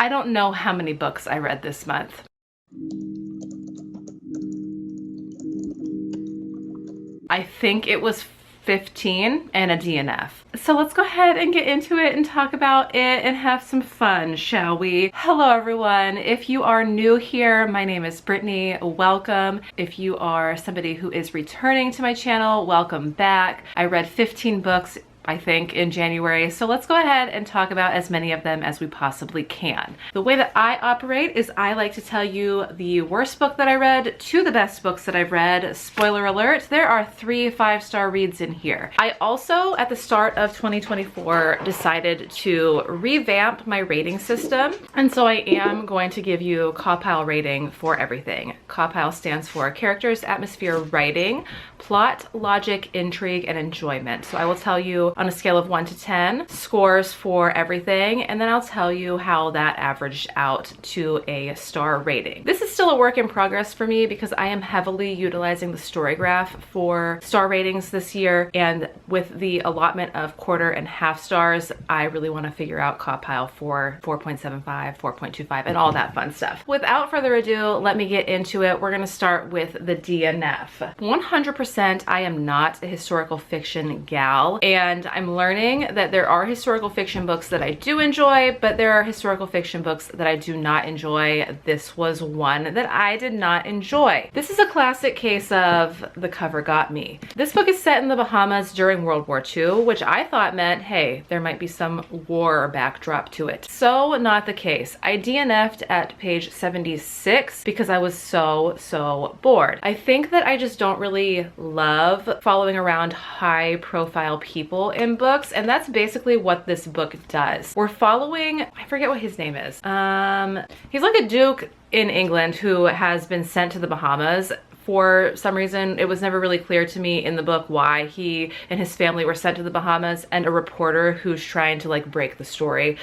I don't know how many books I read this month. I think it was 15 and a DNF. So let's go ahead and get into it and talk about it and have some fun, shall we? Hello everyone. If you are new here, my name is Brittany. Welcome. If you are somebody who is returning to my channel, welcome back. I read 15 books, I think, in January. So let's go ahead and talk about as many of them as we possibly can. The way that I operate is I like to tell you the worst book that I read to the best books that I've read. Spoiler alert, there are 3 5-star reads in here. I also, at the start of 2024, decided to revamp my rating system. And so I am going to give you cawpile rating for everything. Cawpile stands for characters, atmosphere, writing, plot, logic, intrigue, and enjoyment. So I will tell you on a scale of 1 to 10, scores for everything, and then I'll tell you how that averaged out to a star rating. This is still a work in progress for me because I am heavily utilizing the story graph for star ratings this year, and with the allotment of quarter and half stars, I really want to figure out cawpile for 4.75, 4.25, and all that fun stuff. Without further ado, let me get into it. We're going to start with the DNF. 100% I am not a historical fiction gal, and I'm learning that there are historical fiction books that I do enjoy, but there are historical fiction books that I do not enjoy. This was one that I did not enjoy. This is a classic case of the cover got me. This book is set in the Bahamas during World War II, which I thought meant, hey, there might be some war backdrop to it. So not the case. I DNF'd at page 76 because I was so bored. I think that I just don't really love following around high profile people in books, and that's basically what this book does. We're following, I forget what his name is. He's like a duke in England who has been sent to the Bahamas. For some reason, it was never really clear to me in the book why he and his family were sent to the Bahamas, and a reporter who's trying to like break the story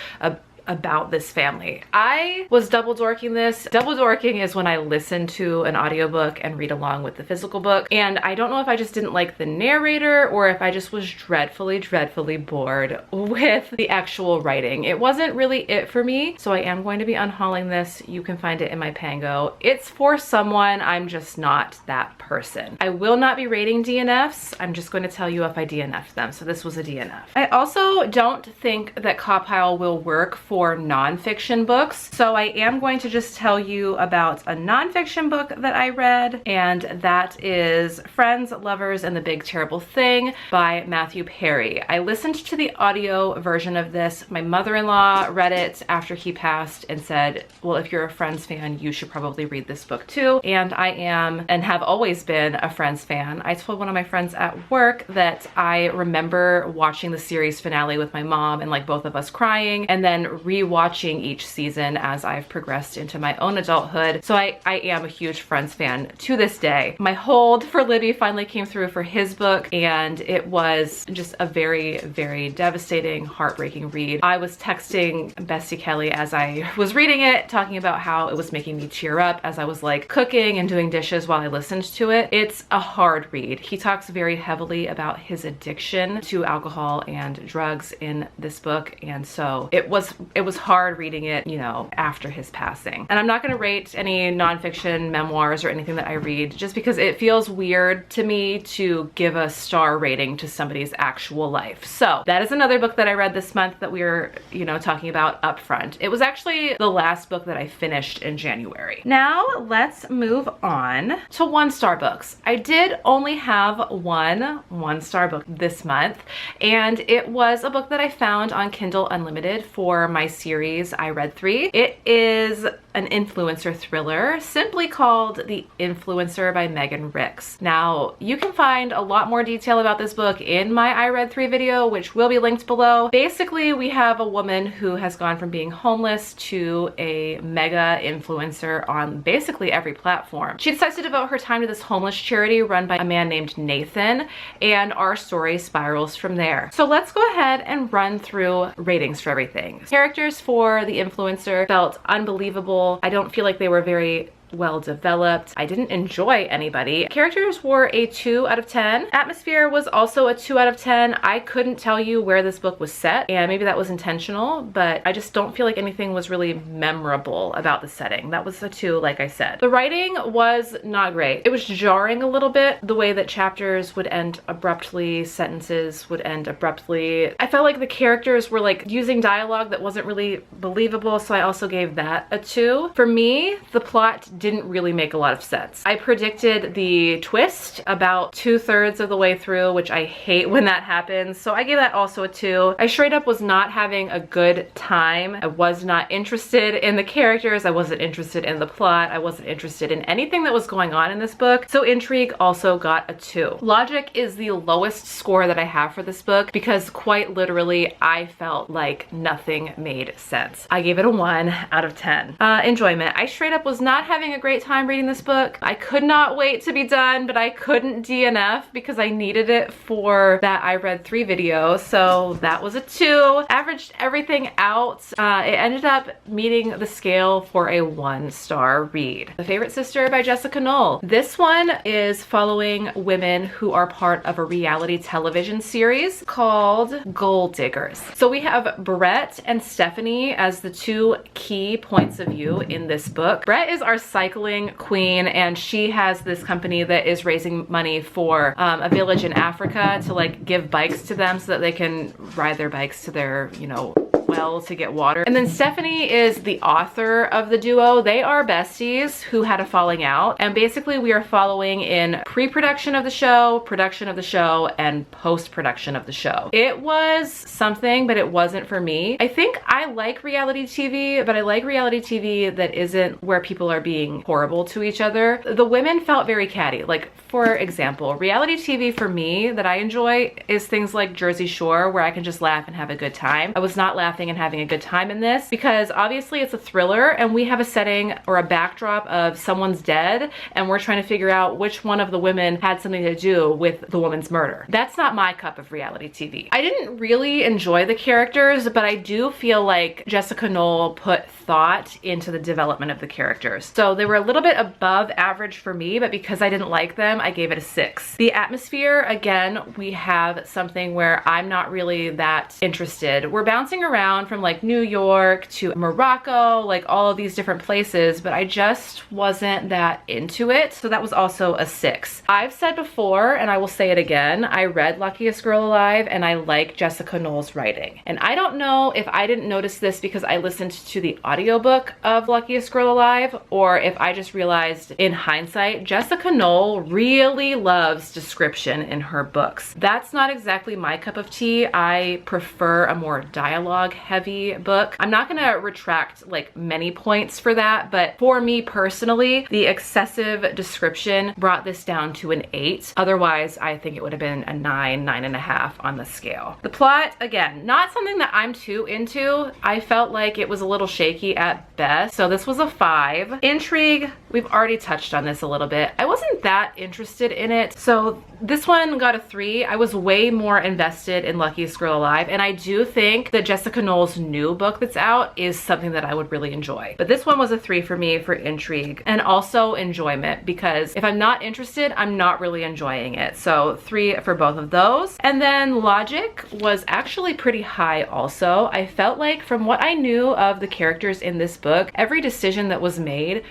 about this family. I was double dorking this. Double dorking is when I listen to an audiobook and read along with the physical book. And I don't know if I just didn't like the narrator or if I just was dreadfully bored with the actual writing. It wasn't really it for me. So I am going to be unhauling this. You can find it in my Pango. It's for someone. I'm just not that person. I will not be rating DNFs. I'm just going to tell you if I DNF'd them. So this was a DNF. I also don't think that cawpile will work for nonfiction books. So I am going to just tell you about a nonfiction book that I read, and that is Friends, Lovers, and the Big Terrible Thing by Matthew Perry. I listened to the audio version of this. My mother-in-law read it after he passed and said, well, if you're a Friends fan, you should probably read this book too. And I am and have always been a Friends fan. I told one of my friends at work that I remember watching the series finale with my mom and like both of us crying, and then rewatching each season as I've progressed into my own adulthood. So I am a huge Friends fan to this day. My hold for Libby finally came through for his book, and it was just a very devastating, heartbreaking read. I was texting Bessie Kelly as I was reading it, talking about how it was making me tear up as I was like cooking and doing dishes while I listened to it. It's a hard read. He talks very heavily about his addiction to alcohol and drugs in this book, and so it was hard reading it, you know, after his passing. And I'm not going to rate any nonfiction memoirs or anything that I read just because it feels weird to me to give a star rating to somebody's actual life. So that is another book that I read this month that we're, you know, talking about up front. It was actually the last book that I finished in January. Now let's move on to 1-star books. I did only have one star book this month, and it was a book that I found on Kindle Unlimited for my series I Read 3. It is an influencer thriller simply called The Influencer by Megan Ricks. Now, you can find a lot more detail about this book in my I Read 3 video, which will be linked below. Basically, we have a woman who has gone from being homeless to a mega influencer on basically every platform. She decides to devote her time to this homeless charity run by a man named Nathan, and our story spirals from there. So let's go ahead and run through ratings for everything. Characters for The Influencer felt unbelievable. I don't feel like they were very well developed. I didn't enjoy anybody. Characters were a 2 out of 10. Atmosphere was also a 2 out of 10. I couldn't tell you where this book was set, and maybe that was intentional, but I just don't feel like anything was really memorable about the setting. That was a 2, like I said. The writing was not great. It was jarring a little bit, the way that chapters would end abruptly, sentences would end abruptly. I felt like the characters were like using dialogue that wasn't really believable, so I also gave that a 2. For me, the plot didn't really make a lot of sense. I predicted the twist about 2/3 of the way through, which I hate when that happens, so I gave that also a 2. I straight up was not having a good time. I was not interested in the characters. I wasn't interested in the plot. I wasn't interested in anything that was going on in this book, so intrigue also got a 2. Logic is the lowest score that I have for this book because quite literally I felt like nothing made sense. I gave it a 1 out of 10. Enjoyment. I straight up was not having a great time reading this book. I could not wait to be done, but I couldn't DNF because I needed it for that I read 3 video, so that was a 2. Averaged everything out. It ended up meeting the scale for a 1-star read. The Favorite Sister by Jessica Knoll. This one is following women who are part of a reality television series called Gold Diggers. So we have Brett and Stephanie as the 2 key points of view in this book. Brett is our cycling queen, and she has this company that is raising money for a village in Africa to like give bikes to them so that they can ride their bikes to their, you know, well to get water. And then Stephanie is the author of the duo. They are besties who had a falling out, and basically we are following in pre-production of the show, production of the show, and post-production of the show. It was something, but it wasn't for me. I think I like reality TV, but I like reality TV that isn't where people are being horrible to each other. The women felt very catty. Like, for example, reality TV for me that I enjoy is things like Jersey Shore, where I can just laugh and have a good time. I was not laughing and having a good time in this because obviously it's a thriller and we have a setting or a backdrop of someone's dead and we're trying to figure out which one of the women had something to do with the woman's murder. That's not my cup of reality TV. I didn't really enjoy the characters, but I do feel like Jessica Knoll put thought into the development of the characters. So they were a little bit above average for me, but because I didn't like them, I gave it a 6. The atmosphere, again, we have something where I'm not really that interested. We're bouncing around from like New York to Morocco, like all of these different places, but I just wasn't that into it. So that was also a 6. I've said before, and I will say it again, I read Luckiest Girl Alive and I like Jessica Knoll's writing. And I don't know if I didn't notice this because I listened to the audiobook of Luckiest Girl Alive, or if I just realized in hindsight, Jessica Knoll really loves description in her books. That's not exactly my cup of tea. I prefer a more dialogue heavy book. I'm not gonna retract like many points for that, but for me personally, the excessive description brought this down to an 8. Otherwise, I think it would have been a 9, 9.5 on the scale. The plot, again, not something that I'm too into. I felt like it was a little shaky at best, so this was a 5. Intrigue, we've already touched on this a little bit. I wasn't that interested in it, so this one got a 3. I was way more invested in Luckiest Girl Alive, and I do think that Jessica Knoll's new book that's out is something that I would really enjoy. But this one was a 3 for me for intrigue and also enjoyment, because if I'm not interested, I'm not really enjoying it. So 3 for both of those. And then logic was actually pretty high also. I felt like from what I knew of the characters in this book, every decision that was made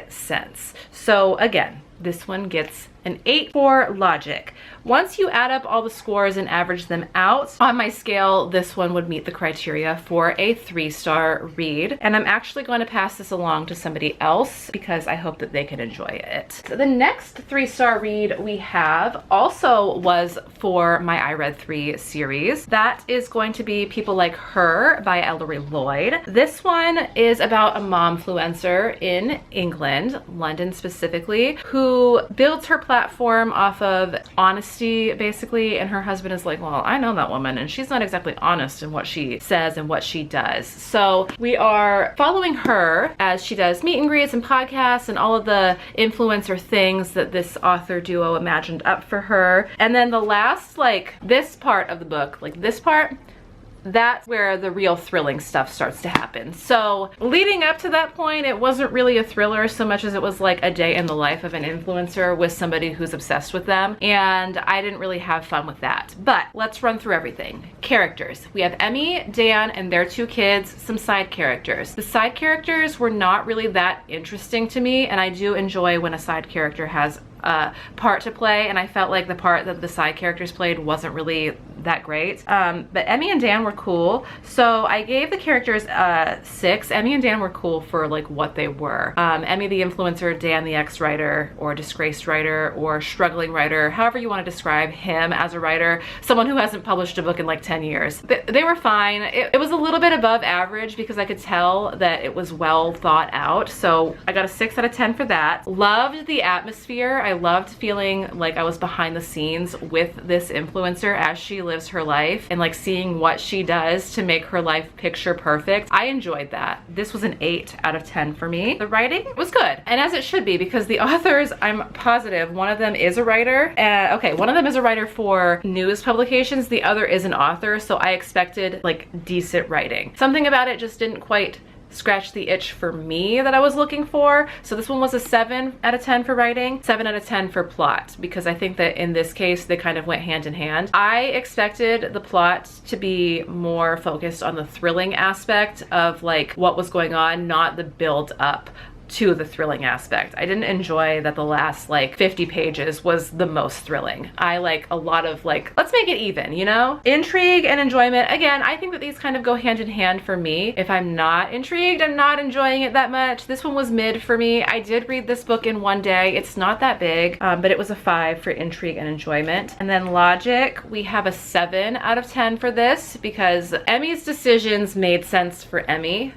sense. So again, this one gets an 8 for logic. Once you add up all the scores and average them out, on my scale, this one would meet the criteria for a 3-star read. And I'm actually going to pass this along to somebody else because I hope that they can enjoy it. So the next 3-star read we have also was for my I Read 3 series. That is going to be People Like Her by Ellery Lloyd. This one is about a momfluencer in England, London specifically, who builds her platform off of honesty basically, and her husband is like, well, I know that woman and she's not exactly honest in what she says and what she does. So we are following her as she does meet and greets and podcasts and all of the influencer things that this author duo imagined up for her. And then the last, like this part of the book, like this part, that's where the real thrilling stuff starts to happen. So leading up to that point, it wasn't really a thriller so much as it was like a day in the life of an influencer with somebody who's obsessed with them, and I didn't really have fun with that. But let's run through everything. Characters. We have Emmy, Dan, and their 2 kids, some side characters. The side characters were not really that interesting to me, and I do enjoy when a side character has a part to play, and I felt like the part that the side characters played wasn't really that great. But Emmy and Dan were cool, so I gave the characters 6. Emmy and Dan were cool for like what they were. Emmy the influencer, Dan the ex-writer or disgraced writer or struggling writer, however you want to describe him as a writer, someone who hasn't published a book in like 10 years. They were fine. It was a little bit above average because I could tell that it was well thought out, so I got a 6 out of 10 for that. Loved the atmosphere. I loved feeling like I was behind the scenes with this influencer as she lives her life and like seeing what she does to make her life picture perfect. I enjoyed that. This was an 8 out of 10 for me. The writing was good, and as it should be, because the authors, I'm positive one of them is a writer. Okay, one of them is a writer for news publications, the other is an author, so I expected like decent writing. Something about it just didn't quite scratch the itch for me that I was looking for. So this one was a 7 out of 10 for writing, 7 out of 10 for plot, because I think that in this case they kind of went hand in hand. I expected the plot to be more focused on the thrilling aspect of like what was going on, not the build up to the thrilling aspect. I didn't enjoy that the last like 50 pages was the most thrilling. I like a lot of like, let's make it even, you know? Intrigue and enjoyment. Again, I think that these kind of go hand in hand for me. If I'm not intrigued, I'm not enjoying it that much. This one was mid for me. I did read this book in one day. It's not that big, but it was a 5 for intrigue and enjoyment. And then logic, we have a 7 out of 10 for this because Emmy's decisions made sense for Emmy.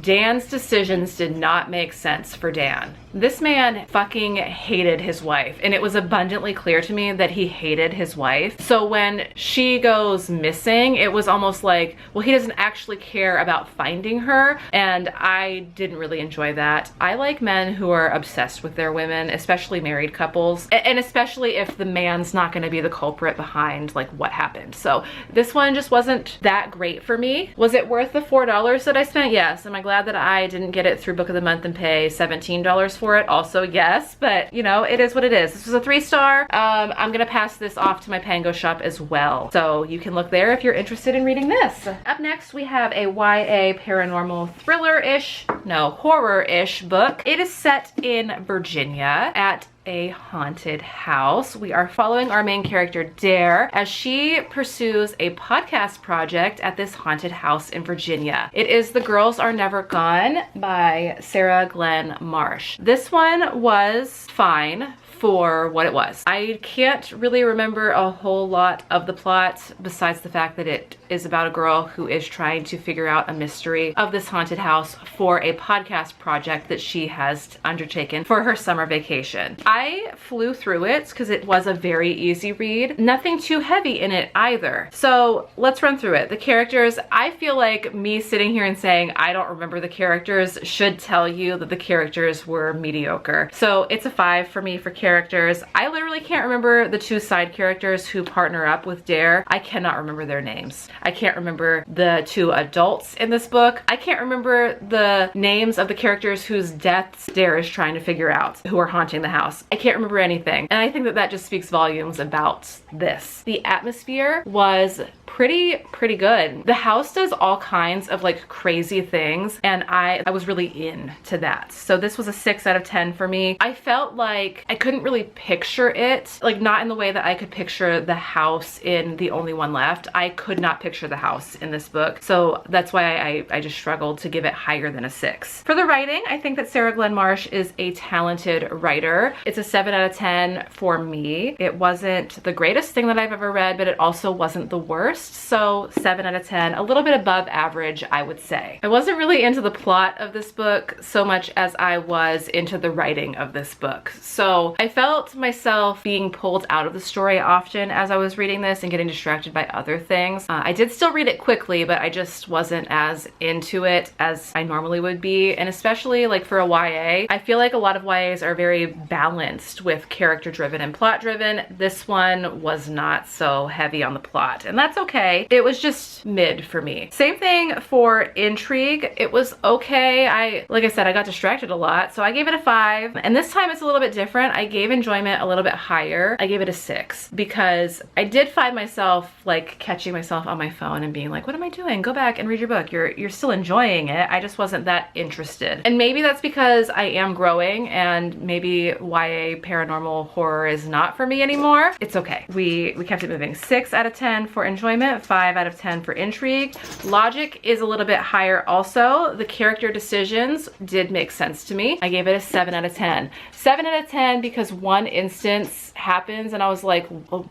Dan's decisions did not make sense for Dan. This man fucking hated his wife, and it was abundantly clear to me that he hated his wife. So when she goes missing, it was almost like, well, he doesn't actually care about finding her, and I didn't really enjoy that. I like men who are obsessed with their women, especially married couples, and especially if the man's not gonna be the culprit behind like what happened. So this one just wasn't that great for me. Was it worth the $4 that I spent? Yes. Am I glad that I didn't get it through Book of the Month and pay $17 for it? Also yes, but you know, it is what it is. This was a 3-star. I'm gonna pass this off to my Pango shop as well, so you can look there if you're interested in reading this. Up next we have a YA paranormal thriller-ish, no, horror-ish book. It is set in Virginia at a haunted house. We are following our main character Dare as she pursues a podcast project at this haunted house in Virginia. It is The Girls Are Never Gone by Sarah Glenn Marsh. This one was fine for what it was. I can't really remember a whole lot of the plot besides the fact that it is about a girl who is trying to figure out a mystery of this haunted house for a podcast project that she has undertaken for her summer vacation. I flew through it because it was a very easy read. Nothing too heavy in it either. So let's run through it. The characters, I feel like me sitting here and saying I don't remember the characters should tell you that the characters were mediocre. So it's a 5 for me for characters. I literally can't remember the 2 side characters who partner up with Dare. I cannot remember their names. I can't remember the 2 adults in this book. I can't remember the names of the characters whose deaths Dare is trying to figure out, who are haunting the house. I can't remember anything. And I think that that just speaks volumes about this. The atmosphere was pretty good. The house does all kinds of like crazy things, and I was really into that. So this was a 6 out of 10 for me. I felt like I couldn't really picture it, like not in the way that I could picture the house in The Only One Left. I could not picture the house in this book. So that's why I just struggled to give it higher than a 6. For the writing, I think that Sarah Glenn Marsh is a talented writer. It's a 7 out of 10 for me. It wasn't the greatest thing that I've ever read, but it also wasn't the worst. So 7 out of 10, a little bit above average, I would say. I wasn't really into the plot of this book so much as I was into the writing of this book. So I felt myself being pulled out of the story often as I was reading this and getting distracted by other things. I did still read it quickly, but I just wasn't as into it as I normally would be. And especially like for a YA, I feel like a lot of YAs are very balanced with character driven and plot driven. This one was not so heavy on the plot, and that's okay. It was just mid for me. Same thing for intrigue. It was okay. Like I said, I got distracted a lot, so I gave it a 5. And this time it's a little bit different. I gave enjoyment a little bit higher. I gave it a 6 because I did find myself like catching myself on my phone and being like, what am I doing? Go back and read your book. You're still enjoying it. I just wasn't that interested. And maybe that's because I am growing and maybe YA paranormal horror is not for me anymore. It's okay. We kept it moving. 6 out of 10 for enjoyment, 5 out of 10 for intrigue. Logic is a little bit higher also. The character decisions did make sense to me. I gave it a 7 out of 10. 7 out of 10 because one instance happens and I was like,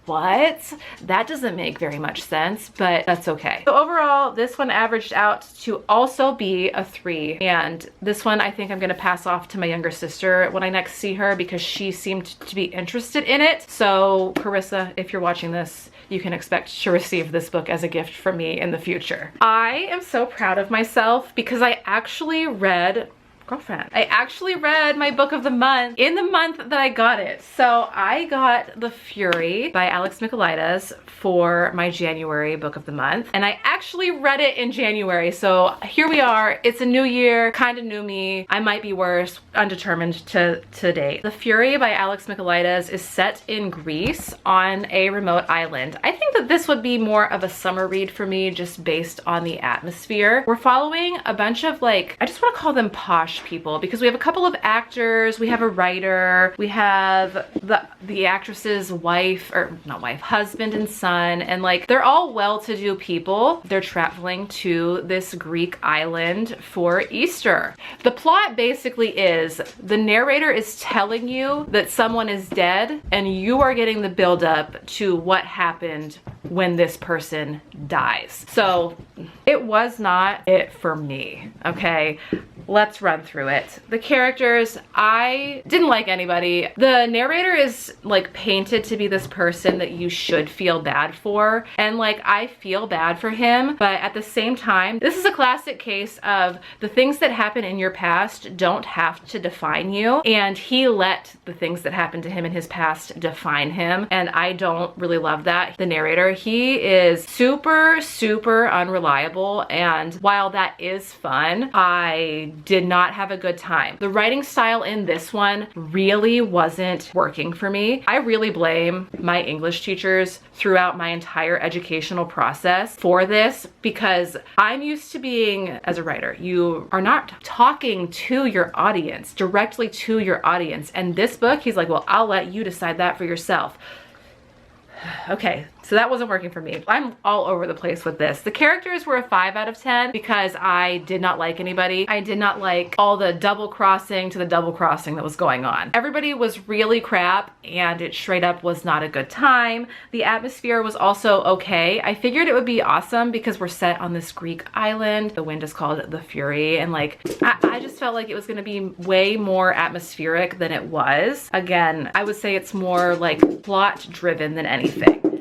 what? That doesn't make very much sense, but that's okay. So overall, this one averaged out to also be a 3. And this one I think I'm gonna pass off to my younger sister when I next see her because she seemed to be interested in it. So Carissa, if you're watching this, you can expect to receive this book as a gift from me in the future. I am so proud of myself because I actually read my book of the month in the month that I got it. So I got The Fury by Alex Michaelides for my January book of the month. And I actually read it in January. So here we are. It's a new year, kind of new me. I might be worse, undetermined to date. The Fury by Alex Michaelides is set in Greece on a remote island. I think that this would be more of a summer read for me just based on the atmosphere. We're following a bunch of like, I just want to call them posh people because we have a couple of actors, we have a writer, we have the actress's wife, or not wife, husband and son, and like they're all well-to-do people. They're traveling to this Greek island for Easter. The plot basically is the narrator is telling you that someone is dead and you are getting the buildup to what happened when this person dies. So it was not it for me, okay? Let's run through it. The characters, I didn't like anybody. The narrator is like painted to be this person that you should feel bad for. And like, I feel bad for him, but at the same time, this is a classic case of the things that happen in your past don't have to define you. And he let the things that happened to him in his past define him. And I don't really love that. The narrator, he is super, super unreliable. And while that is fun, I did not have a good time. The writing style in this one really wasn't working for me. I really blame my English teachers throughout my entire educational process for this because I'm used to being, as a writer, you are not talking to your audience, directly to your audience. And this book, he's like, well, I'll let you decide that for yourself. Okay, so that wasn't working for me. I'm all over the place with this. The characters were a 5 out of 10 because I did not like anybody. I did not like all the double crossing to the double crossing that was going on. Everybody was really crap and it straight up was not a good time. The atmosphere was also okay. I figured it would be awesome because we're set on this Greek island. The wind is called The Fury, and like, I just felt like it was gonna be way more atmospheric than it was. Again, I would say it's more like plot driven than anything.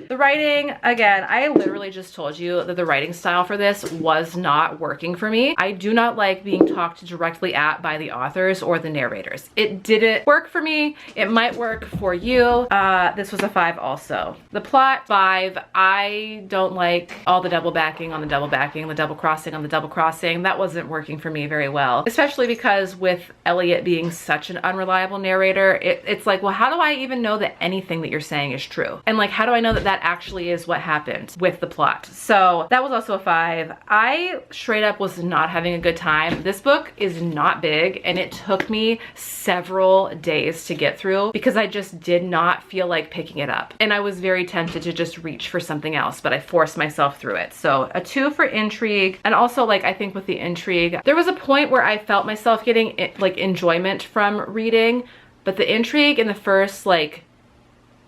The writing, again, I literally just told you that the writing style for this was not working for me. I do not like being talked directly at by the authors or the narrators. It didn't work for me. It might work for you. This was a 5 also. The plot, 5. I don't like all the double backing on the double backing, the double crossing on the double crossing. That wasn't working for me very well, especially because with Elliot being such an unreliable narrator, it's like, well, how do I even know that anything that you're saying is true? And like, how do I know that that actually is what happened with the plot? So that was also a 5. I straight up was not having a good time. This book is not big and it took me several days to get through because I just did not feel like picking it up. And I was very tempted to just reach for something else, but I forced myself through it. So a 2 for intrigue. And also like, I think with the intrigue, there was a point where I felt myself getting like enjoyment from reading, but the intrigue in the first like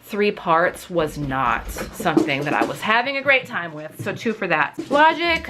3 parts was not something that I was having a great time with. So 2 for that. Logic,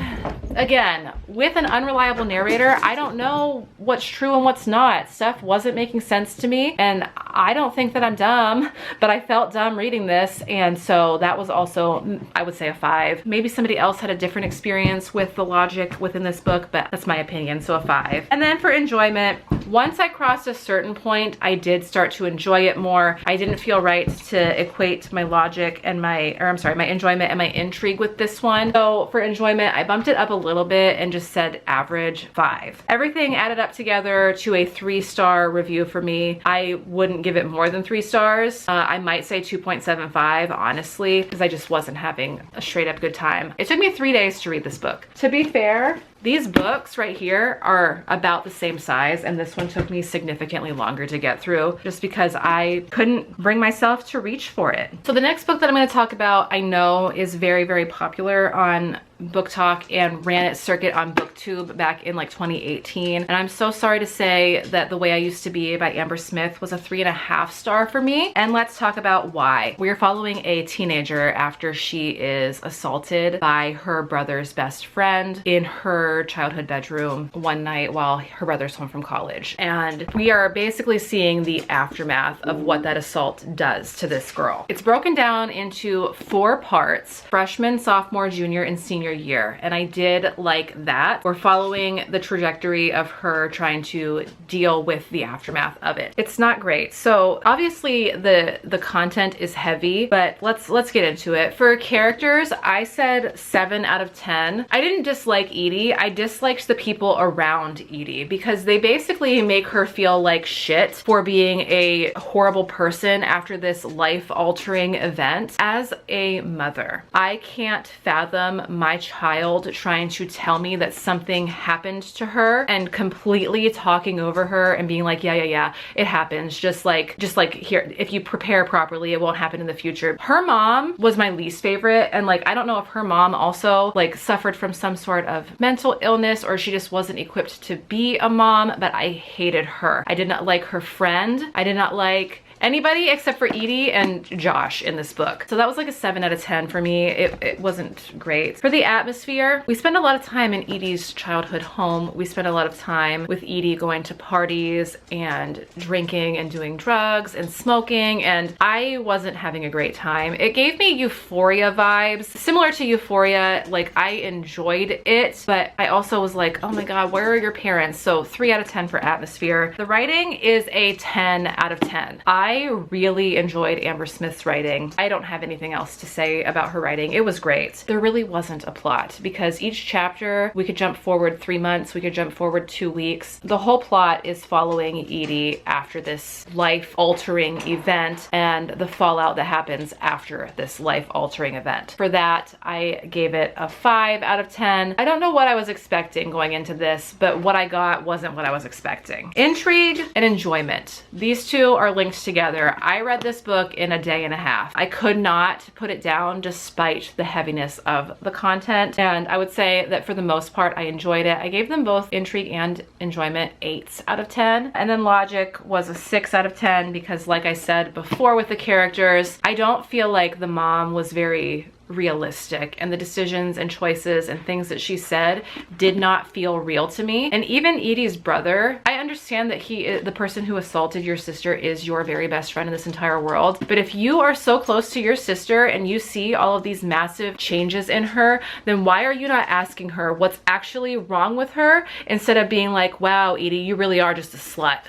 again, with an unreliable narrator, I don't know what's true and what's not. Stuff wasn't making sense to me, and I don't think that I'm dumb, but I felt dumb reading this, and so that was also, I would say, a 5. Maybe somebody else had a different experience with the logic within this book, but that's my opinion, so a 5. And then for enjoyment, once I crossed a certain point, I did start to enjoy it more. I didn't feel right to equate my logic and my enjoyment and my intrigue with this one. So for enjoyment, I bumped it up a little bit and just said average 5. Everything added up together to a 3-star review for me. I wouldn't give it more than 3 stars. I might say 2.75, honestly, because I just wasn't having a straight up good time. It took me 3 days to read this book. To be fair, these books right here are about the same size, and this one took me significantly longer to get through just because I couldn't bring myself to reach for it. So the next book that I'm going to talk about, I know is very, very popular on Book Talk and ran its circuit on BookTube back in like 2018. And I'm so sorry to say that The Way I Used to Be by Amber Smith was a 3.5 star for me. And let's talk about why. We're following a teenager after she is assaulted by her brother's best friend in her childhood bedroom one night while her brother's home from college. And we are basically seeing the aftermath of what that assault does to this girl. It's broken down into 4 parts: freshman, sophomore, junior, and senior year, and I did like that. We're following the trajectory of her trying to deal with the aftermath of it. It's not great. So obviously the content is heavy, but let's get into it. For characters, I said 7 out of 10. I didn't dislike Edie. I disliked the people around Edie because they basically make her feel like shit for being a horrible person after this life-altering event. As a mother, I can't fathom my child trying to tell me that something happened to her and completely talking over her and being like, yeah, it happens. Just like here, if you prepare properly, it won't happen in the future. Her mom was my least favorite, and like, I don't know if her mom also like suffered from some sort of mental illness or she just wasn't equipped to be a mom, but I hated her. I did not like her friend. I did not like anybody except for Edie and Josh in this book. So that was like a 7 out of 10 for me. It wasn't great. For the atmosphere, we spend a lot of time in Edie's childhood home. We spend a lot of time with Edie going to parties and drinking and doing drugs and smoking, and I wasn't having a great time. It gave me Euphoria vibes. Similar to Euphoria, like I enjoyed it, but I also was like, oh my god, where are your parents? So 3 out of 10 for atmosphere. The writing is a 10 out of 10. I really enjoyed Amber Smith's writing. I don't have anything else to say about her writing. It was great. There really wasn't a plot because each chapter, we could jump forward 3 months, we could jump forward 2 weeks. The whole plot is following Edie after this life-altering event and the fallout that happens after this life-altering event. For that, I gave it a 5 out of 10. I don't know what I was expecting going into this, but what I got wasn't what I was expecting. Intrigue and enjoyment. These two are linked together. I read this book in a day and a half. I could not put it down despite the heaviness of the content, and I would say that for the most part I enjoyed it. I gave them both intrigue and enjoyment 8s out of 10, and then logic was a 6 out of 10 because, like I said before with the characters, I don't feel like the mom was very realistic, and the decisions and choices and things that she said did not feel real to me. And even Edie's brother, I understand that the person who assaulted your sister is your very best friend in this entire world, but if you are so close to your sister and you see all of these massive changes in her, then why are you not asking her what's actually wrong with her instead of being like, wow, Edie, you really are just a slut.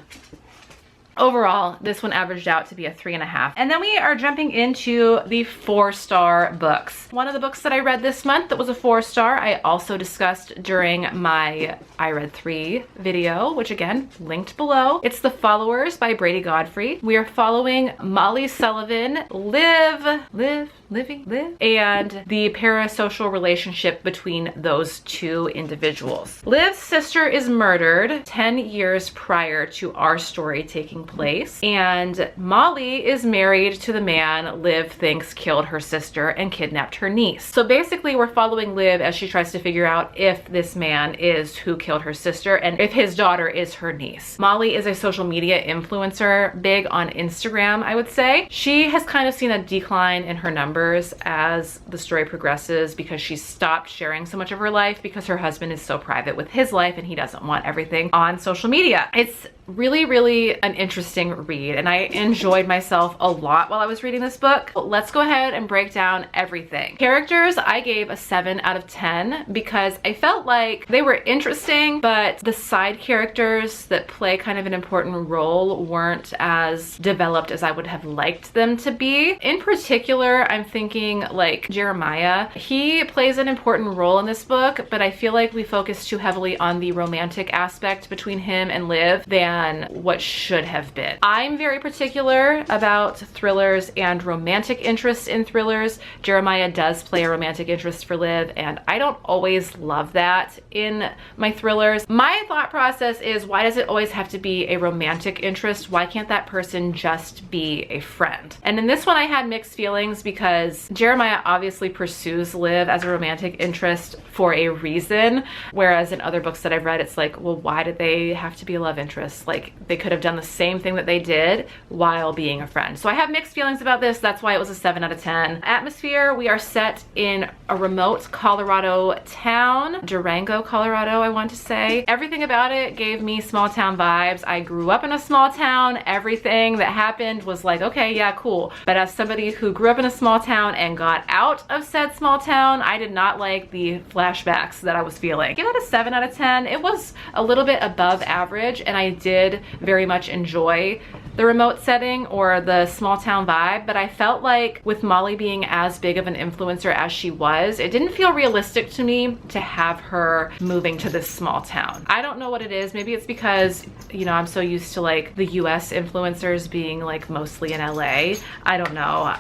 Overall, this one averaged out to be a 3.5. And then we are jumping into the 4-star books. One of the books that I read this month that was a 4-star, I also discussed during my I Read 3 video, which again, linked below. It's The Followers by Brady Godfrey. We are following Molly Sullivan, Liv, and the parasocial relationship between those 2 individuals. Liv's sister is murdered 10 years prior to our story taking place. And Molly is married to the man Liv thinks killed her sister and kidnapped her niece. So basically we're following Liv as she tries to figure out if this man is who killed her sister and if his daughter is her niece. Molly is a social media influencer, big on Instagram, I would say. She has kind of seen a decline in her numbers as the story progresses because she stopped sharing so much of her life because her husband is so private with his life and he doesn't want everything on social media. It's really an interesting read and I enjoyed myself a lot while I was reading this book. Let's go ahead and break down everything. Characters, I gave a 7 out of 10 because I felt like they were interesting, but the side characters that play kind of an important role weren't as developed as I would have liked them to be. In particular, I'm thinking like Jeremiah. He plays an important role in this book, but I feel like we focus too heavily on the romantic aspect between him and Liv than what should have been. I'm very particular about thrillers and romantic interests in thrillers. Jeremiah does play a romantic interest for Liv, and I don't always love that in my thrillers. My thought process is, why does it always have to be a romantic interest? Why can't that person just be a friend? And in this one I had mixed feelings because Jeremiah obviously pursues Liv as a romantic interest for a reason, whereas in other books that I've read it's like, well, why did they have to be a love interest? Like, they could have done the same thing that they did while being a friend. So I have mixed feelings about this. That's why it was a 7 out of 10. Atmosphere, we are set in a remote Colorado town, Durango, Colorado, I want to say. Everything about it gave me small town vibes. I grew up in a small town. Everything that happened was like, okay, yeah, cool. But as somebody who grew up in a small town and got out of said small town, I did not like the flashbacks that I was feeling. Give it a 7 out of 10. It was a little bit above average, and I did very much enjoy the remote setting or the small town vibe, but I felt like with Molly being as big of an influencer as she was, it didn't feel realistic to me to have her moving to this small town. I don't know what it is. Maybe it's because, you know, I'm so used to like the US influencers being like mostly in LA. I don't know.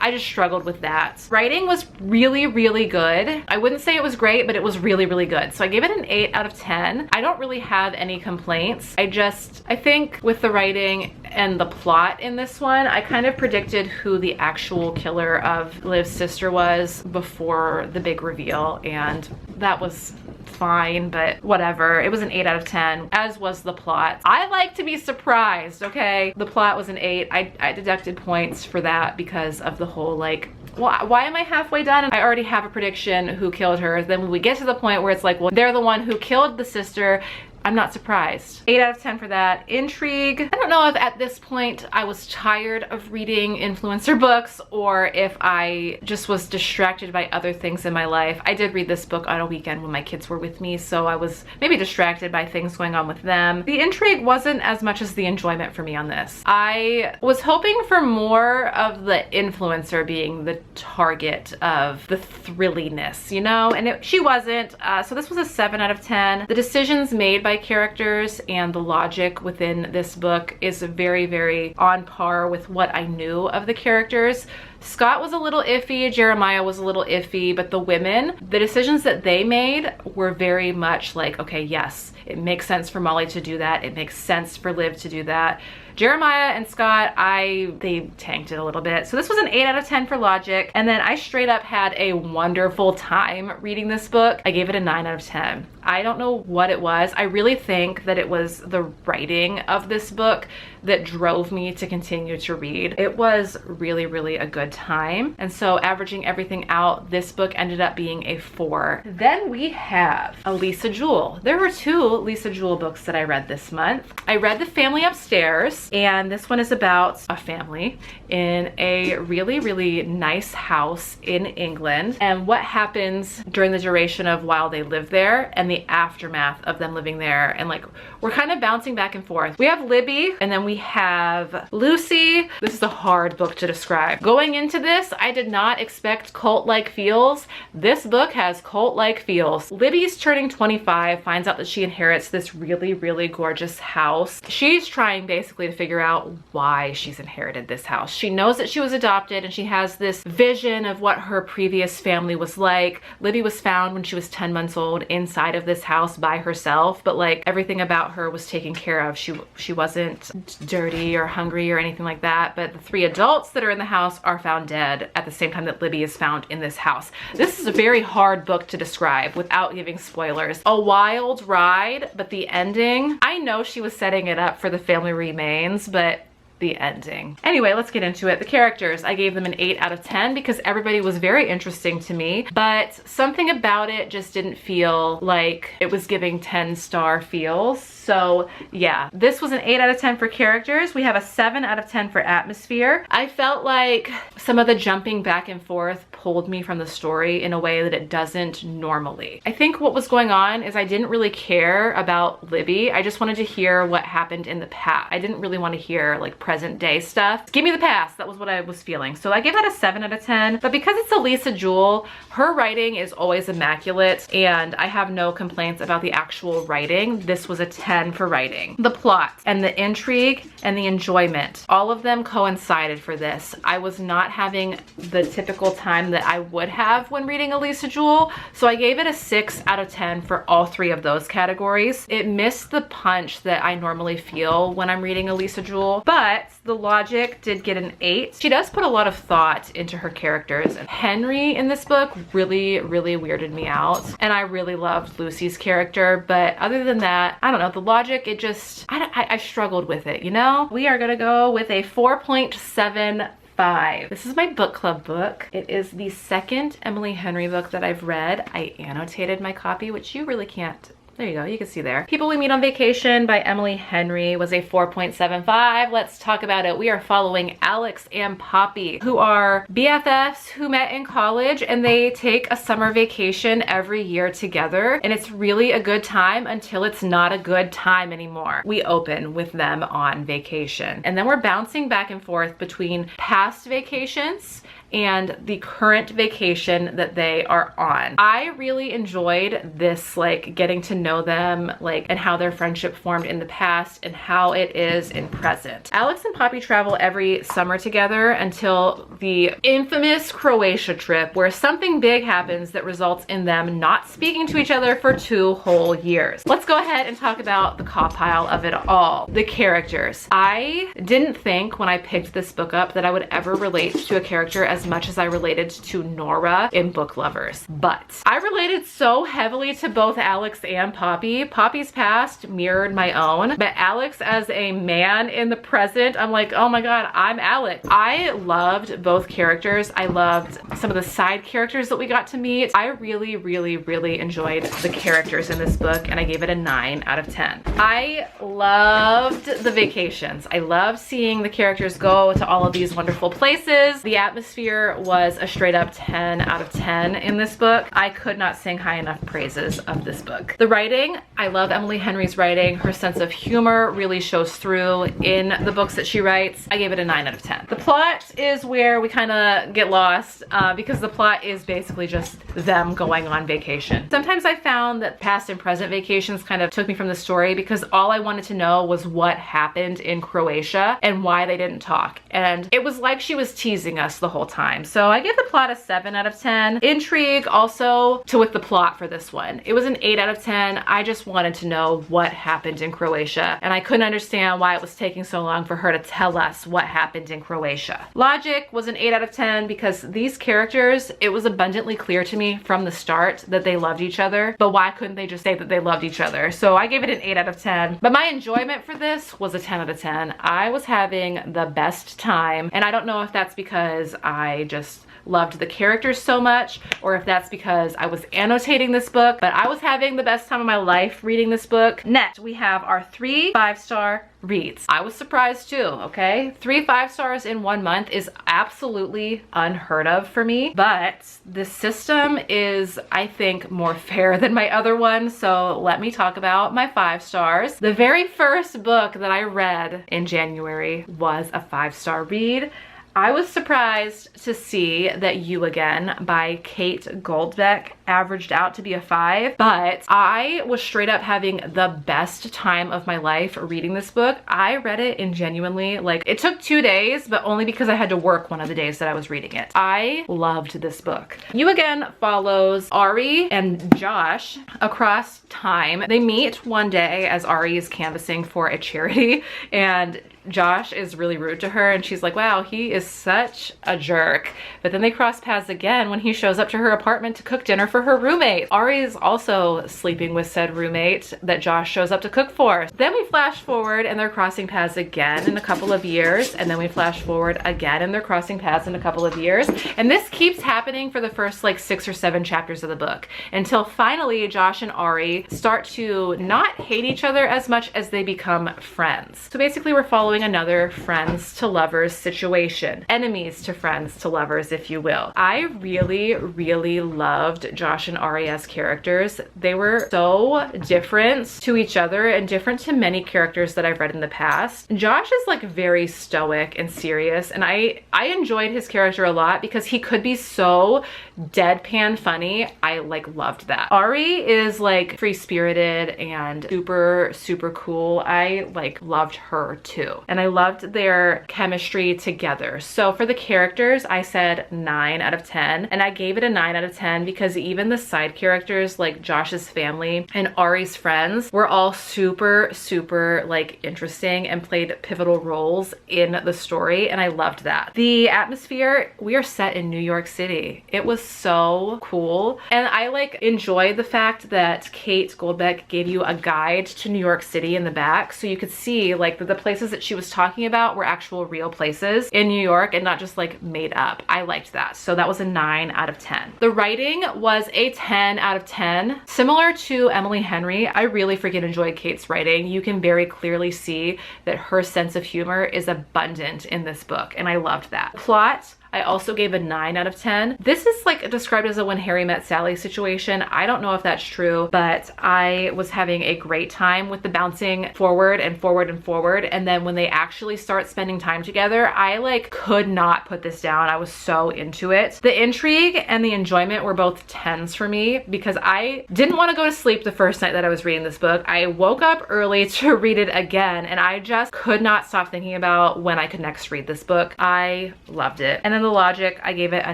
I just struggled with that. Writing was really good. I wouldn't say it was great, but it was really good. So I gave it an 8 out of 10. I don't really have any complaints. I think with the writing and the plot in this one, I kind of predicted who the actual killer of Liv's sister was before the big reveal, and that was fine, but whatever. It was an 8 out of 10, as was the plot. I like to be surprised, okay? The plot was an 8. I deducted points for that because of the whole like, well, why am I halfway done? I already have a prediction who killed her. Then when we get to the point where it's like, well, they're the one who killed the sister, I'm not surprised. 8 out of 10 for that. Intrigue. I don't know if at this point I was tired of reading influencer books or if I just was distracted by other things in my life. I did read this book on a weekend when my kids were with me, so I was maybe distracted by things going on with them. The intrigue wasn't as much as the enjoyment for me on this. I was hoping for more of the influencer being the target of the thrilliness, you know? And she wasn't, so this was a 7 out of 10. The decisions made by characters and the logic within this book is very on par with what I knew of the characters. Scott was a little iffy, Jeremiah was a little iffy, but the women, the decisions that they made were very much like, okay, yes, it makes sense for Molly to do that. It makes sense for Liv to do that. Jeremiah and Scott, they tanked it a little bit. So this was an 8 out of 10 for logic. And then I straight up had a wonderful time reading this book. I gave it a 9 out of 10. I don't know what it was. I really think that it was the writing of this book that drove me to continue to read. It was really a good time. And so averaging everything out, this book ended up being a 4. Then we have a Lisa Jewell. There were 2 Lisa Jewell books that I read this month. I read The Family Upstairs, and this one is about a family in a really nice house in England and what happens during the duration of while they live there and the aftermath of them living there. And like, we're kind of bouncing back and forth. We have Libby and then we have Lucy. This is a hard book to describe. Going into this, I did not expect cult-like feels. This book has cult-like feels. Libby's turning 25, finds out that she inherits this really, really gorgeous house. She's trying basically to figure out why she's inherited this house. She knows that she was adopted and she has this vision of what her previous family was like. Libby was found when she was 10 months old inside of this house by herself, but like everything about her was taken care of. She wasn't dirty or hungry or anything like that, but the 3 adults that are in the house are found dead at the same time that Libby is found in this house. This is a very hard book to describe without giving spoilers. A wild ride, but the ending, I know she was setting it up for the family remains, but the ending. Anyway, let's get into it. The characters, I gave them an 8 out of 10 because everybody was very interesting to me, but something about it just didn't feel like it was giving 10-star feels. So yeah, this was an 8 out of 10 for characters. We have a 7 out of 10 for atmosphere. I felt like some of the jumping back and forth pulled me from the story in a way that it doesn't normally. I think what was going on is I didn't really care about Libby. I just wanted to hear what happened in the past. I didn't really want to hear like present day stuff. Give me the past. That was what I was feeling. So I gave that a 7 out of 10. But because it's Elisa Jewell, her writing is always immaculate and I have no complaints about the actual writing. This was a 10 for writing. The plot and the intrigue and the enjoyment, all of them coincided for this. I was not having the typical time that I would have when reading Elisa Jewell, so I gave it a 6 out of 10 for all 3 of those categories. It missed the punch that I normally feel when I'm reading Elisa Jewell, but the logic did get an 8. She does put a lot of thought into her characters. Henry in this book really, really weirded me out, and I really loved Lucy's character, but other than that, I don't know, the logic, it just, I struggled with it, you know? We are gonna go with a 4.75. This is my book club book. It is the second Emily Henry book that I've read. I annotated my copy, which you really can't. There you go, you can see there. People We Meet on Vacation by Emily Henry was a 4.75. Let's talk about it. We are following Alex and Poppy, who are BFFs who met in college, and they take a summer vacation every year together, and it's really a good time until it's not a good time anymore. We open with them on vacation, and then we're bouncing back and forth between past vacations and the current vacation that they are on. I really enjoyed this, like getting to know them, like, and how their friendship formed in the past and how it is in present. Alex and Poppy travel every summer together until the infamous Croatia trip, where something big happens that results in them not speaking to each other for 2 whole years. Let's go ahead and talk about the cawpile of it all. The characters. I didn't think when I picked this book up that I would ever relate to a character as much as I related to Nora in Booklovers, but I related so heavily to both Alex and Poppy. Poppy's past mirrored my own, but Alex as a man in the present, I'm like, oh my god, I'm Alex. I loved both characters. I loved some of the side characters that we got to meet. I really, really, really enjoyed the characters in this book, and I gave it a 9 out of 10. I loved the vacations. I loved seeing the characters go to all of these wonderful places. The atmosphere was a straight up 10 out of 10 in this book. I could not sing high enough praises of this book. The writing, I love Emily Henry's writing. Her sense of humor really shows through in the books that she writes. I gave it a 9 out of 10. The plot is where we kind of get lost because the plot is basically just them going on vacation. Sometimes I found that past and present vacations kind of took me from the story because all I wanted to know was what happened in Croatia and why they didn't talk. And it was like she was teasing us the whole time. So I give the plot a 7 out of 10. Intrigue also with the plot for this one. It was an 8 out of 10. I just wanted to know what happened in Croatia, and I couldn't understand why it was taking so long for her to tell us what happened in Croatia. Logic was an 8 out of 10 because these characters, it was abundantly clear to me from the start that they loved each other, but why couldn't they just say that they loved each other? So I gave it an 8 out of 10. But my enjoyment for this was a 10 out of 10. I was having the best time, and I don't know if that's because I just loved the characters so much or if that's because I was annotating this book, but I was having the best time of my life reading this book. Next, we have our 3 5-star reads. I was surprised too, okay? 3 5 stars in 1 month is absolutely unheard of for me, but the system is, I think, more fair than my other one, so let me talk about my 5 stars. The very first book that I read in January was a 5-star read. I was surprised to see that You Again by Kate Goldbeck averaged out to be a 5, but I was straight up having the best time of my life reading this book. I read it in genuinely, like, it took 2 days, but only because I had to work one of the days that I was reading it. I loved this book. You Again follows Ari and Josh across time. They meet one day as Ari is canvassing for a charity, and Josh is really rude to her, and she's like, wow, he is such a jerk. But then they cross paths again when he shows up to her apartment to cook dinner for her roommate. Ari is also sleeping with said roommate that Josh shows up to cook for. Then we flash forward and they're crossing paths again in a couple of years, and then we flash forward again and they're crossing paths in a couple of years. And this keeps happening for the first like 6 or 7 chapters of the book, until finally Josh and Ari start to not hate each other as much as they become friends. So basically we're following another friends to lovers situation, enemies to friends to lovers, if you will. I really, really loved Josh and Ari as characters. They were so different to each other and different to many characters that I've read in the past. Josh is like very stoic and serious, and I enjoyed his character a lot because he could be so deadpan funny. I like loved that. Ari is like free-spirited and super, super cool. I like loved her too. And I loved their chemistry together. So for the characters, I said 9 out of 10. And I gave it a 9 out of 10 because even the side characters like Josh's family and Ari's friends were all super, super like interesting and played pivotal roles in the story. And I loved that. The atmosphere, we are set in New York City. It was so cool. And I like enjoyed the fact that Kate Goldbeck gave you a guide to New York City in the back, so you could see like the places that she was talking about were actual real places in New York and not just like made up. I liked that. So that was a 9 out of 10. The writing was a 10 out of 10. Similar to Emily Henry, I really freaking enjoyed Kate's writing. You can very clearly see that her sense of humor is abundant in this book, and I loved that. Plot, I also gave a 9 out of 10. This is like described as a When Harry Met Sally situation. I don't know if that's true, but I was having a great time with the bouncing forward and forward and forward. And then when they actually start spending time together, I like could not put this down. I was so into it. The intrigue and the enjoyment were both 10s for me because I didn't want to go to sleep the first night that I was reading this book. I woke up early to read it again, and I just could not stop thinking about when I could next read this book. I loved it. And then the logic, I gave it a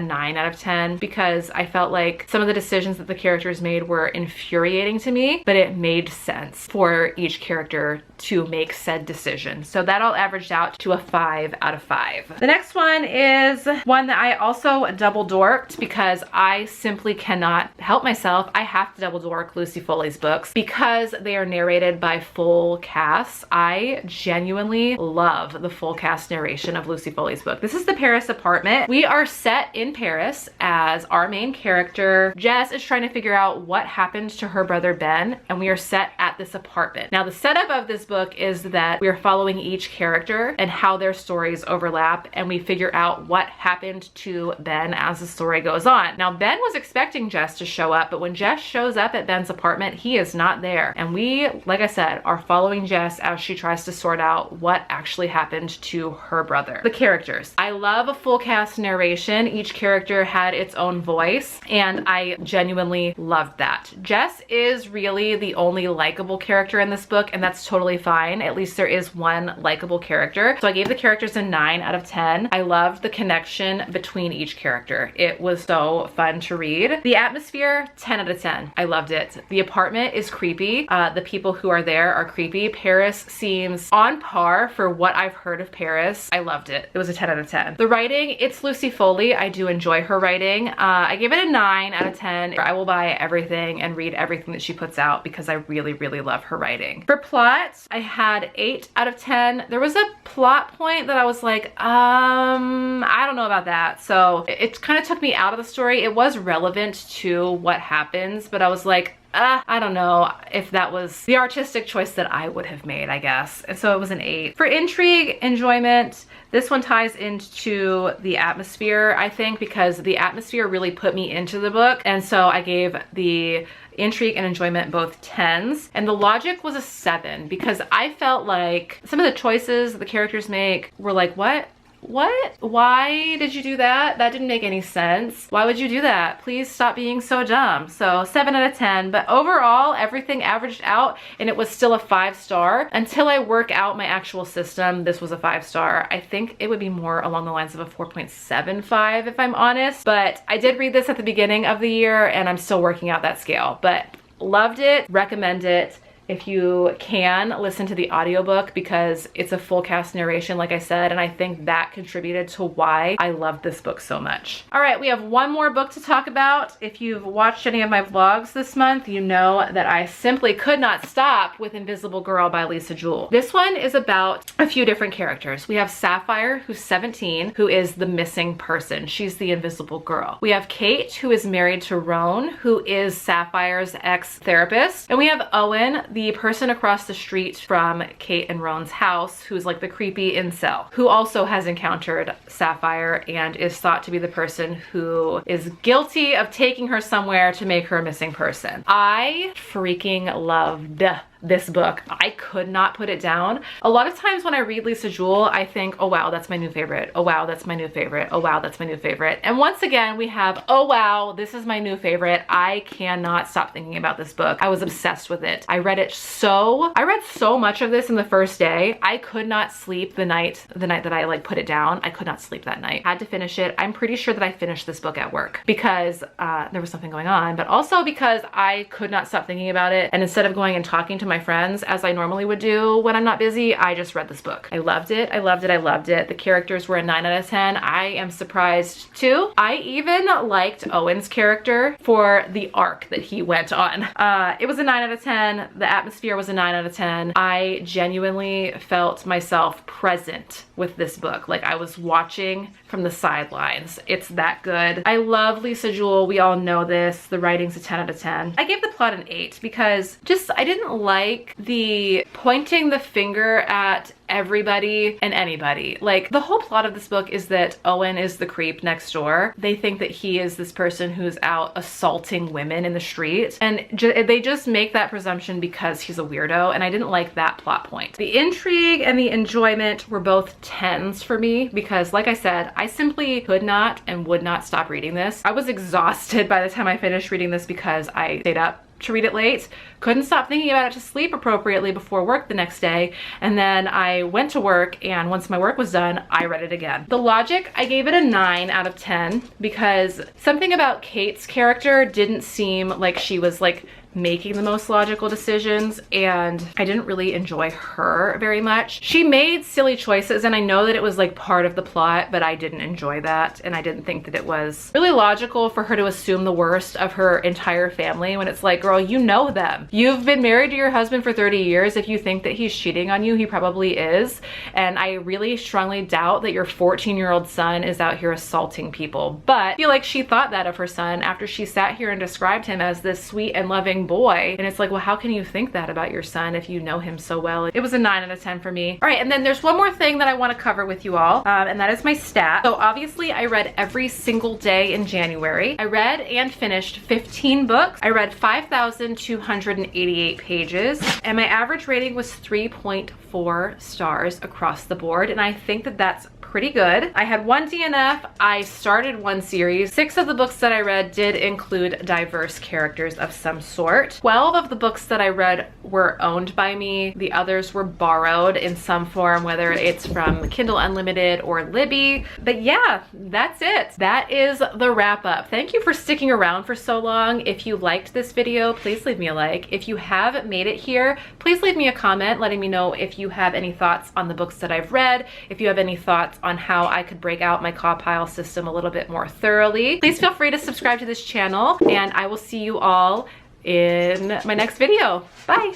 9 out of 10 because I felt like some of the decisions that the characters made were infuriating to me, but it made sense for each character to make said decision. So that all averaged out to a 5 out of 5. The next one is one that I also double dorked because I simply cannot help myself. I have to double dork Lucy Foley's books because they are narrated by full casts. I genuinely love the full cast narration of Lucy Foley's book. This is The Paris Apartment. We are set in Paris as our main character, Jess, is trying to figure out what happened to her brother Ben, and we are set at this apartment. Now the setup of this book is that we are following each character and how their stories overlap, and we figure out what happened to Ben as the story goes on. Now Ben was expecting Jess to show up, but when Jess shows up at Ben's apartment, he is not there. And we, like I said, are following Jess as she tries to sort out what actually happened to her brother. The characters. I love a full cast narration. Each character had its own voice, and I genuinely loved that. Jess is really the only likable character in this book, and that's totally fine. At least there is one likable character. So I gave the characters a 9 out of 10. I loved the connection between each character. It was so fun to read. The atmosphere, 10 out of 10. I loved it. The apartment is creepy. The people who are there are creepy. Paris seems on par for what I've heard of Paris. I loved it. It was a 10 out of 10. The writing, it's Lucy Foley. I do enjoy her writing. I gave it a 9 out of 10. I will buy everything and read everything that she puts out because I really, really love her writing. For plot, I had 8 out of 10. There was a plot point that I was like, I don't know about that. So it kind of took me out of the story. It was relevant to what happens, but I was like, I don't know if that was the artistic choice that I would have made, I guess. And so it was an 8. For intrigue, enjoyment, this one ties into the atmosphere, I think, because the atmosphere really put me into the book. And so I gave the intrigue and enjoyment both 10s. And the logic was a 7 because I felt like some of the choices the characters make were like, what? what? Why did you do that? That didn't make any sense. Why would you do that? Please stop being so dumb. So 7 out of 10, but overall everything averaged out and it was still a 5-star. Until I work out my actual system, this was a 5-star. I think it would be more along the lines of a 4.75 if I'm honest, but I did read this at the beginning of the year and I'm still working out that scale, but loved it, recommend it. If you can, listen to the audiobook because it's a full cast narration, like I said, and I think that contributed to why I love this book so much. All right, we have one more book to talk about. If you've watched any of my vlogs this month, you know that I simply could not stop with Invisible Girl by Lisa Jewell. This one is about a few different characters. We have Sapphire, who's 17, who is the missing person. She's the invisible girl. We have Kate, who is married to Roan, who is Sapphire's ex-therapist. And we have Owen, the person across the street from Kate and Roan's house, who's like the creepy incel, who also has encountered Sapphire and is thought to be the person who is guilty of taking her somewhere to make her a missing person. I freaking loved this book. I could not put it down. A lot of times when I read Lisa Jewell, I think, oh wow, that's my new favorite. Oh wow, that's my new favorite. Oh wow, that's my new favorite. And once again, we have, oh wow, this is my new favorite. I cannot stop thinking about this book. I was obsessed with it. I read so much of this in the first day. I could not sleep the night that I like put it down. I could not sleep that night. Had to finish it. I'm pretty sure that I finished this book at work because there was something going on, but also because I could not stop thinking about it. And instead of going and talking to my friends as I normally would do when I'm not busy, I just read this book. I loved it. I loved it. I loved it. The characters were a 9 out of 10. I am surprised too. I even liked Owen's character for the arc that he went on. It was a 9 out of 10. The atmosphere was a 9 out of 10. I genuinely felt myself present with this book. Like I was watching from the sidelines. It's that good. I love Lisa Jewell. We all know this. The writing's a 10 out of 10. I gave the plot an 8 because just I didn't like the pointing the finger at everybody and anybody. Like the whole plot of this book is that Owen is the creep next door. They think that he is this person who's out assaulting women in the street, and they just make that presumption because he's a weirdo, and I didn't like that plot point. The intrigue and the enjoyment were both 10s for me because, like I said, I simply could not and would not stop reading this. I was exhausted by the time I finished reading this because I stayed up to read it late, couldn't stop thinking about it to sleep appropriately before work the next day, and then I went to work, and once my work was done, I read it again. The logic, I gave it a 9 out of 10 because something about Kate's character didn't seem like she was like making the most logical decisions, and I didn't really enjoy her very much. She made silly choices, and I know that it was like part of the plot, but I didn't enjoy that, and I didn't think that it was really logical for her to assume the worst of her entire family when it's like, girl, you know them. You've been married to your husband for 30 years. If you think that he's cheating on you, he probably is, and I really strongly doubt that your 14-year-old son is out here assaulting people. But I feel like she thought that of her son after she sat here and described him as this sweet and loving boy, and it's like, well, how can you think that about your son if you know him so well? It was a 9 out of 10 for me. All right, and then there's one more thing that I want to cover with you all, and that is my stat. So obviously I read every single day in January. I read and finished 15 books. I read 5,288 pages, and my average rating was 3.4 stars across the board, and I think that that's pretty good. I had 1 DNF. I started 1 series. 6 of the books that I read did include diverse characters of some sort. 12 of the books that I read were owned by me. The others were borrowed in some form, whether it's from Kindle Unlimited or Libby. But yeah, that's it. That is the wrap up. Thank you for sticking around for so long. If you liked this video, please leave me a like. If you have made it here, please leave me a comment letting me know if you have any thoughts on the books that I've read, if you have any thoughts on how I could break out my cawpile system a little bit more thoroughly. Please feel free to subscribe to this channel, and I will see you all in my next video. Bye.